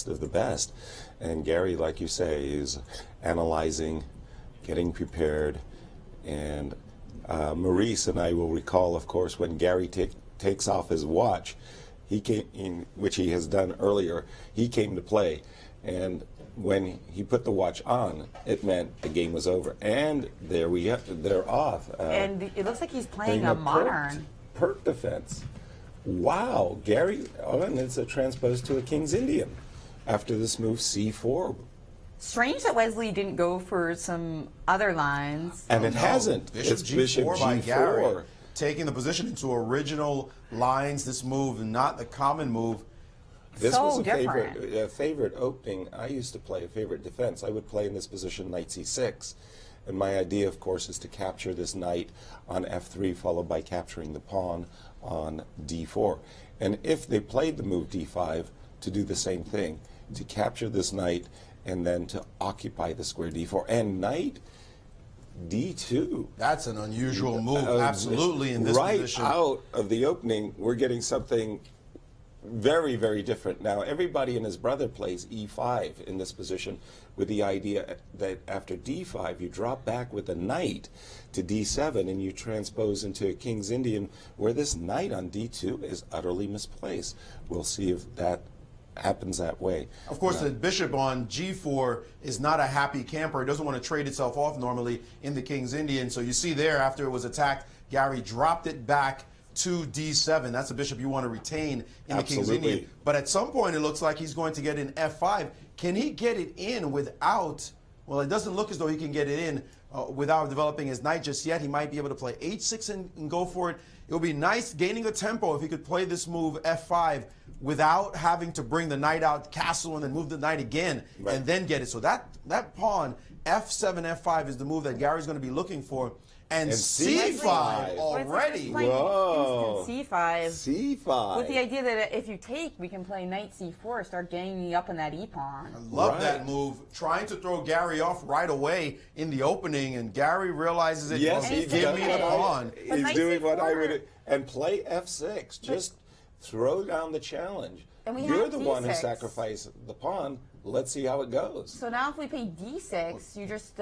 best of the best. And Garry, like you say, is analyzing, getting prepared. And Maurice and I will recall, of course, when Garry takes off his watch, he came in, which he has done earlier, he came to play. And when he put the watch on, it meant the game was over. And there we have, they're off. And it looks like he's playing a modern. Pert defense. Wow, Garry, and it's a transpose to a King's Indian after this move C4. Strange that Wesley didn't go for some other lines. And it hasn't. Bishop It's G4 Bishop by G4. Garry, taking the position into original lines. This move, not the common move. This So was a different. favorite opening. I used to play a favorite defense. I would play in this position knight c6. And my idea, of course, is to capture this knight on f3, followed by capturing the pawn on d4. And if they played the move d5, to do the same thing, to capture this knight and then to occupy the square d4. And knight d2. That's an unusual move, absolutely, in this position. Right out of the opening, we're getting something very, very different. Now, everybody and his brother plays e5 in this position with the idea that after d5, you drop back with a knight to d7 and you transpose into a King's Indian, where this knight on d2 is utterly misplaced. We'll see if that happens that way. Of course, the bishop on g4 is not a happy camper. It doesn't want to trade itself off normally in the King's Indian. So you see there, after it was attacked, Garry dropped it back to d7. That's a bishop you want to retain in the King's Indian. But at some point, it looks like he's going to get in f5. Can he get it in without, well, it doesn't look as though he can get it in without developing his knight just yet. He might be able to play h6 and go for it. It would be nice gaining a tempo if he could play this move f5 without having to bring the knight out castle and then move the knight again and then get it. So that pawn, f7, f5 is the move that Garry's going to be looking for. And c5 already. Whoa. Instant c5. c5. With the idea that if you take, we can play knight c4, start ganging up on that e-pawn. I love that move. Trying to throw Garry off right away in the opening, and Garry realizes it. Yes, he's give me the pawn. He's doing what I would. And play f6. Just throw down the challenge. And You're the one who sacrificed the pawn. Let's see how it goes. So now if we play d6, you just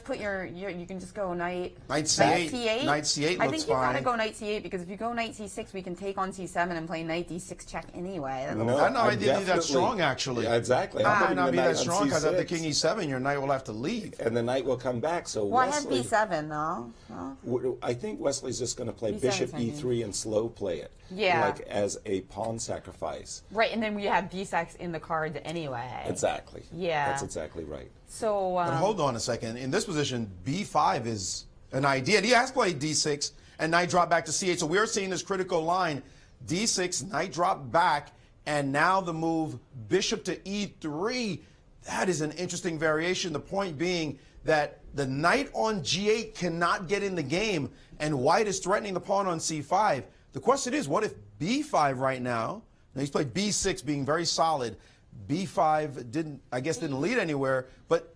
put you can just go knight c8. Knight c8 looks fine. I think you gotta go knight c8 because if you go knight c6, we can take on c7 and play knight d6 check anyway. No, I didn't be that strong actually. Yeah, exactly. I might not be that strong because after king e7, your knight will have to leave, and the knight will come back. So well, Wesley, I have b7 though. I think Wesley's just going to play bishop e3 and slow play it. Yeah. Like as a pawn sacrifice. Right, and then we have d6 in the cards anyway. Exactly. Yeah. That's exactly right. So. But hold on a second. In this position, b5 is an idea. He has played d6 and knight drop back to c8. So we're seeing this critical line: d6, knight drop back, and now the move bishop to e3. That is an interesting variation. The point being that the knight on g8 cannot get in the game, and white is threatening the pawn on c5. The question is, what if b5 right now? Now he's played b6, being very solid. b5 didn't lead anywhere, but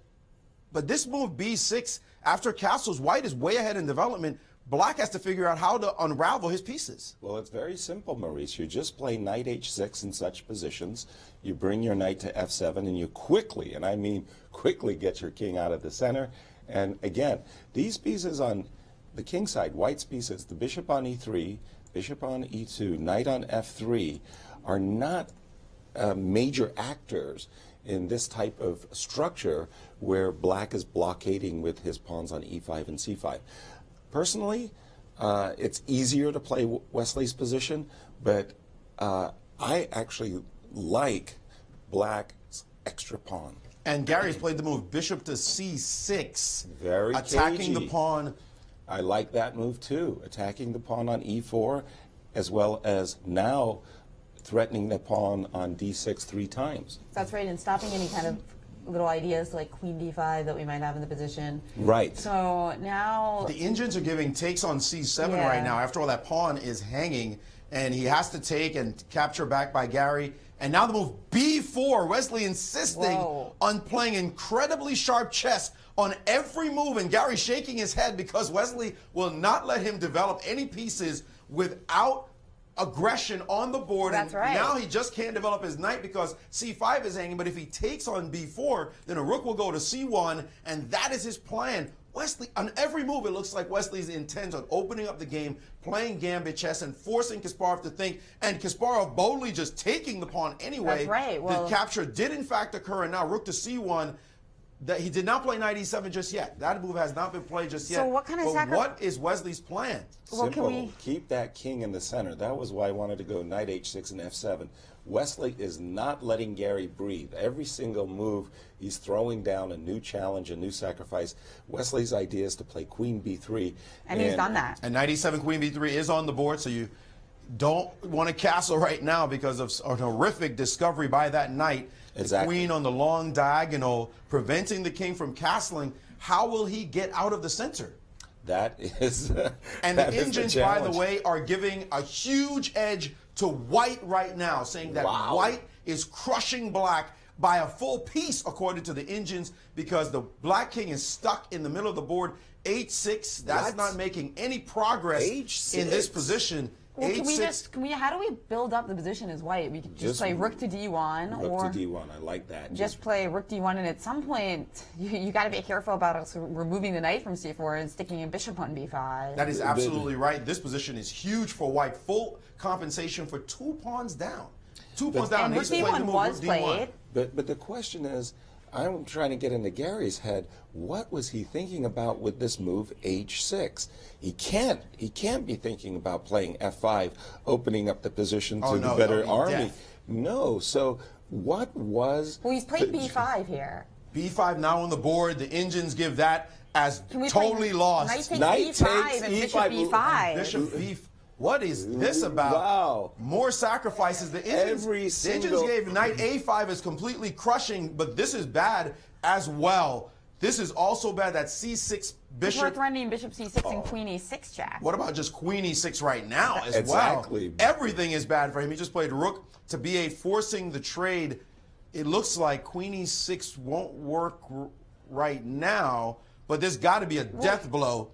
this move b6 after castles, white is way ahead in development. Black has to figure out how to unravel his pieces. Well, it's very simple, Maurice. You just play knight h6 in such positions. You bring your knight to f7, and you quickly, and I mean quickly, get your king out of the center. And again, these pieces on the king side, white's pieces, the bishop on e3, bishop on e2, knight on f3, are not major actors in this type of structure where black is blockading with his pawns on e5 and c5. Personally, it's easier to play Wesley's position, but I actually like black's extra pawn. And Garry's played the move bishop to c6, very attacking cagey. the pawn. I like that move too, attacking the pawn on e4, as well as now threatening the pawn on d6 3 times. That's right, and stopping any kind of little ideas like queen d5 that we might have in the position. Right. So now the Indians are giving takes on c7 right now. After all, that pawn is hanging, and he has to take and capture back by Garry. And now the move b4, Wesley insisting on playing incredibly sharp chess on every move, and Garry shaking his head because Wesley will not let him develop any pieces without aggression on the board. That's and right. Now he just can't develop his knight because c5 is hanging. But if he takes on b4, then a rook will go to c1, and that is his plan. Wesley, on every move, it looks like Wesley's intent on opening up the game, playing gambit chess, and forcing Kasparov to think, and Kasparov boldly just taking the pawn anyway. That's right. Well, the capture did in fact occur, and now rook to c1. That he did not play knight e7 just yet. That move has not been played just yet. So what kind of what is Wesley's plan? Well, Simple. Keep that king in the center. That was why I wanted to go knight h6 and f7. Wesley is not letting Garry breathe. Every single move, he's throwing down a new challenge, a new sacrifice. Wesley's idea is to play queen b3. And he's done that. And knight e7, queen b3 is on the board, so you don't want to castle right now because of a horrific discovery by that knight. Exactly. The queen on the long diagonal, preventing the king from castling. How will he get out of the center? That is. And the engines, by the way, are giving a huge edge to white right now, saying that white is crushing black by a full piece, according to the engines, because the black king is stuck in the middle of the board. h6, that's not making any progress in this position. Well, how do we build up the position as white? We could just play rook to d1, rook to d1. I like that. Just play rook d1, and at some point you got to be careful about us removing the knight from c4 and sticking a bishop on b5. That is absolutely right. This position is huge for white. Full compensation for 2 pawns down. 2 pawns down. And rook d1 was played. But the question is, I'm trying to get into Garry's head. What was he thinking about with this move h6? He can't be thinking about playing f5, opening up the position to the better army. Death. No. So what was? Well, he's played b5 here. b5 now on the board. The engines give that as totally lost. Knight takes b5 and bishop b5. Bishop b5. What is this about? Wow. More sacrifices. The engines gave knight a5 is completely crushing, but this is bad as well. This is also bad. That c6 bishop. We're threatening bishop c6 and queen e6 check. What about just queen e6 right now as exactly. well? Everything is bad for him. He just played rook to b8, forcing the trade. It looks like queen e6 won't work right now, but there's got to be a death blow.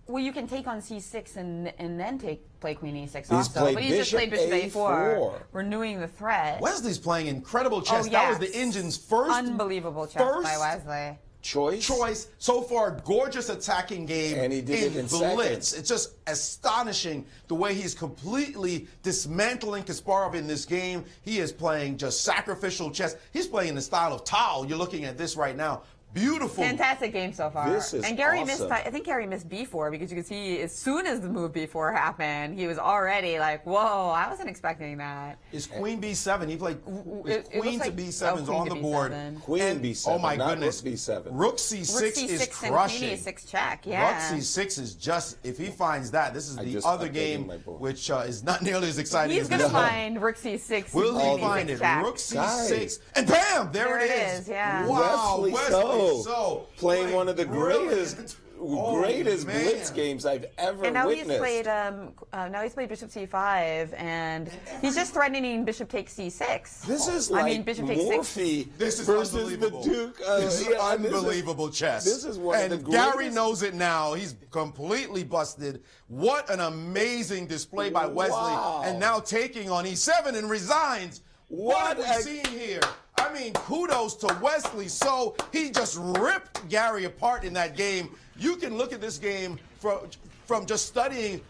Well, you can take on c6 and then play queen e6 He's also. But you just played bishop a4, renewing the threat. Wesley's playing incredible chess. That was the engine's first unbelievable chess by Wesley. Choice. So far, gorgeous attacking game. And he did it in Blitz. seconds. It's just astonishing the way he's completely dismantling Kasparov in this game. He is playing just sacrificial chess. He's playing in the style of Tao. You're looking at this right now. Beautiful. Fantastic game so far. This is and Garry awesome. I think Garry missed b4 because you could see as soon as the move b4 happened, he was already like, whoa, I wasn't expecting that. Is queen b7. He played queen to b7 is queen on the board. Queen b7. Oh my goodness. Rook b7. Rook c6 is crushing. And queen e6 check. Yeah. Rook c6 is just, if he finds that, this is the other game, which is not nearly as exciting He's as going this to find rook c6. Will he find it? Check. Rook c6. And bam! There it is. Yeah. Wow. Wesley So playing one of the greatest Blitz games I've ever and now witnessed. He's played bishop c5, and he's just threatening bishop takes c6. This is like bishop takes Morphy versus the Duke. This is unbelievable chess. This is one of the greatest. Gary knows it now. He's completely busted. What an amazing display by Wesley. Wow. And now taking on e7 and resigns. What are we seeing here? I mean, kudos to Wesley So. He just ripped Garry apart in that game. You can look at this game from just studying